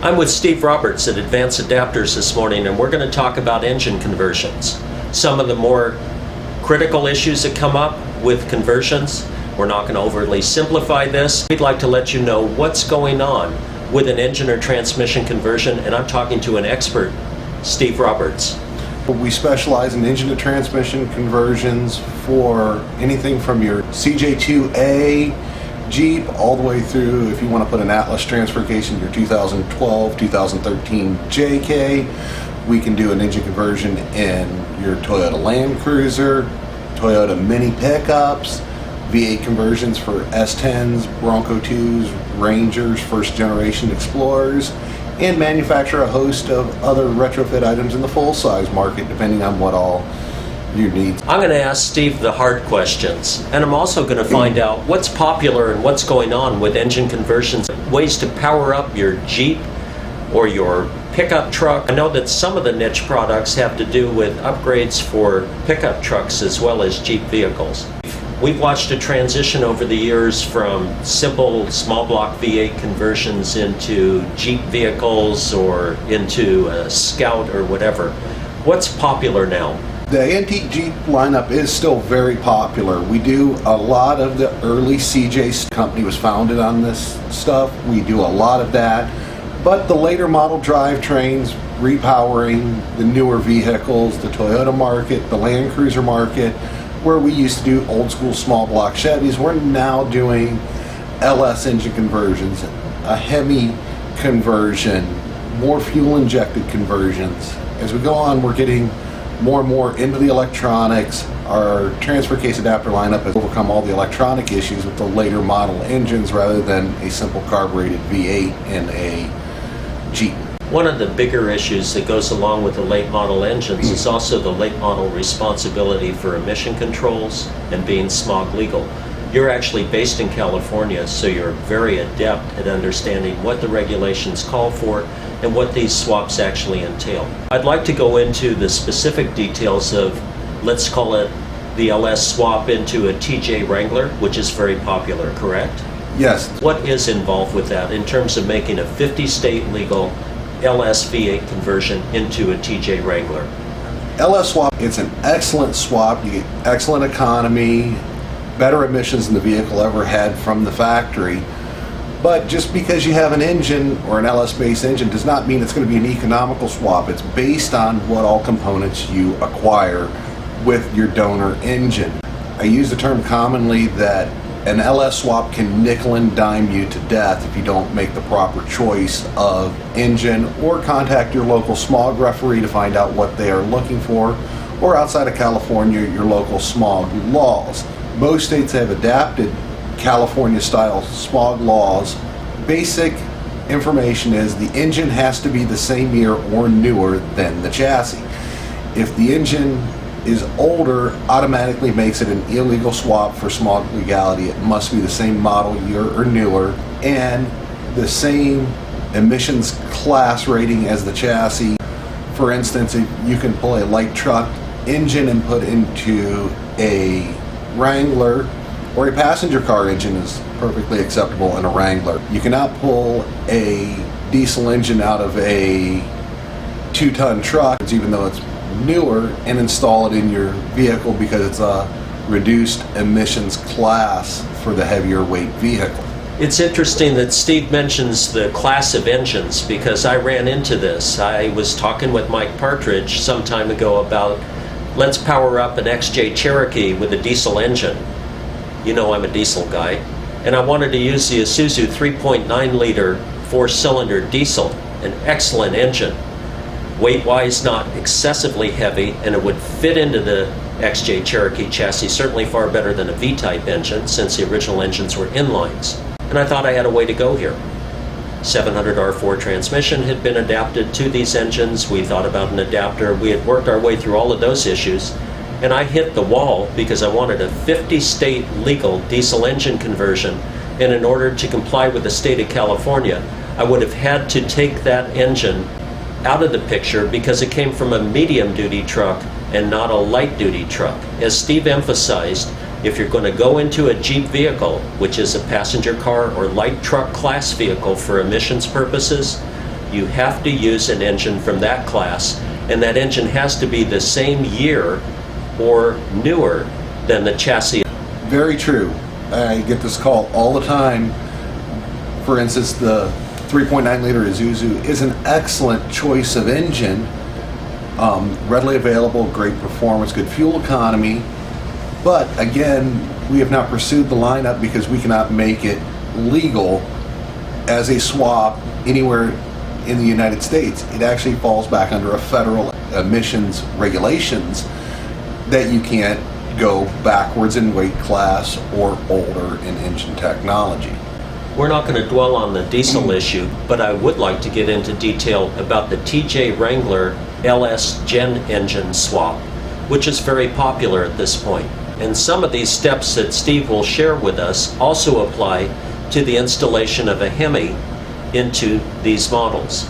I'm with Steve Roberts at Advanced Adapters this morning, and we're going to talk about engine conversions. Some of the more critical issues that come up with conversions. We're not going to overly simplify this. We'd like to let you know what's going on with an engine or transmission conversion, and I'm talking to an expert, Steve Roberts. We specialize in engine to transmission conversions for anything from your CJ2A Jeep all the way through, if you want to put an Atlas transfer case in your 2012, 2013 JK. We can do an engine conversion in your Toyota Land Cruiser, Toyota mini pickups, V8 conversions for S10s, Bronco 2s, Rangers, first generation Explorers, and manufacture a host of other retrofit items in the full-size market, depending on what all you need. I'm going to ask Steve the hard questions, and I'm also going to find out what's popular and what's going on with engine conversions, ways to power up your Jeep or your pickup truck. I know that some of the niche products have to do with upgrades for pickup trucks as well as Jeep vehicles. We've watched a transition over the years from simple small block V8 conversions into Jeep vehicles or into a Scout or whatever. What's popular now? The antique Jeep lineup is still very popular. We do a lot of the early CJ company was founded on this stuff. We do a lot of that. But the later model drivetrains, repowering the newer vehicles, the Toyota market, the Land Cruiser market, where we used to do old school small block Chevys, we're now doing LS engine conversions, a Hemi conversion, more fuel injected conversions. As we go on, we're getting more and more into the electronics. Our transfer case adapter lineup has overcome all the electronic issues with the later model engines rather than a simple carbureted V8 in a Jeep. One of the bigger issues that goes along with the late model engines is also the late model responsibility for emission controls and being smog legal. You're actually based in California, so you're very adept at understanding what the regulations call for and what these swaps actually entail. I'd like to go into the specific details of, let's call it the LS swap into a TJ Wrangler, which is very popular, correct? Yes. What is involved with that in terms of making a 50-state legal LS V8 conversion into a TJ Wrangler? LS swap, it's an excellent swap. You get excellent economy, better emissions than the vehicle ever had from the factory. But just because you have an engine or an LS-based engine does not mean it's going to be an economical swap. It's based on what all components you acquire with your donor engine. I use the term commonly that an LS swap can nickel and dime you to death if you don't make the proper choice of engine, or contact your local smog referee to find out what they are looking for, or outside of California, your local smog laws. Most states have adapted California-style smog laws. Basic information is the engine has to be the same year or newer than the chassis. If the engine is older, automatically makes it an illegal swap for smog legality. It must be the same model year or newer and the same emissions class rating as the chassis. For instance, if you can pull a light truck engine and put into a Wrangler, or a passenger car engine is perfectly acceptable in a Wrangler. You cannot pull a diesel engine out of a 2-ton truck, even though it's newer, and install it in your vehicle because it's a reduced emissions class for the heavier weight vehicle. It's interesting that Steve mentions the class of engines, because I ran into this. I was talking with Mike Partridge some time ago about, let's power up an XJ Cherokee with a diesel engine. You know I'm a diesel guy, and I wanted to use the Isuzu 3.9 liter 4-cylinder diesel, an excellent engine. Weight-wise, not excessively heavy, and it would fit into the XJ Cherokee chassis, certainly far better than a V-type engine, since the original engines were inlines. And I thought I had a way to go here. 700R4 transmission had been adapted to these engines. We thought about an adapter. We had worked our way through all of those issues. And I hit the wall because I wanted a 50-state legal diesel engine conversion. And in order to comply with the state of California, I would have had to take that engine out of the picture because it came from a medium-duty truck and not a light-duty truck. As Steve emphasized, if you're going to go into a Jeep vehicle, which is a passenger car or light truck class vehicle for emissions purposes, You have to use an engine from that class, and that engine has to be the same year or newer than the chassis. Very true. I get this call all the time. For instance, the 3.9 liter Isuzu is an excellent choice of engine. Readily available, great performance, good fuel economy. But again, we have not pursued the lineup because we cannot make it legal as a swap anywhere in the United States. It actually falls back under a federal emissions regulations that you can't go backwards in weight class or older in engine technology. We're not going to dwell on the diesel issue, but I would like to get into detail about the TJ Wrangler LS Gen engine swap, which is very popular at this point. And some of these steps that Steve will share with us also apply to the installation of a Hemi into these models.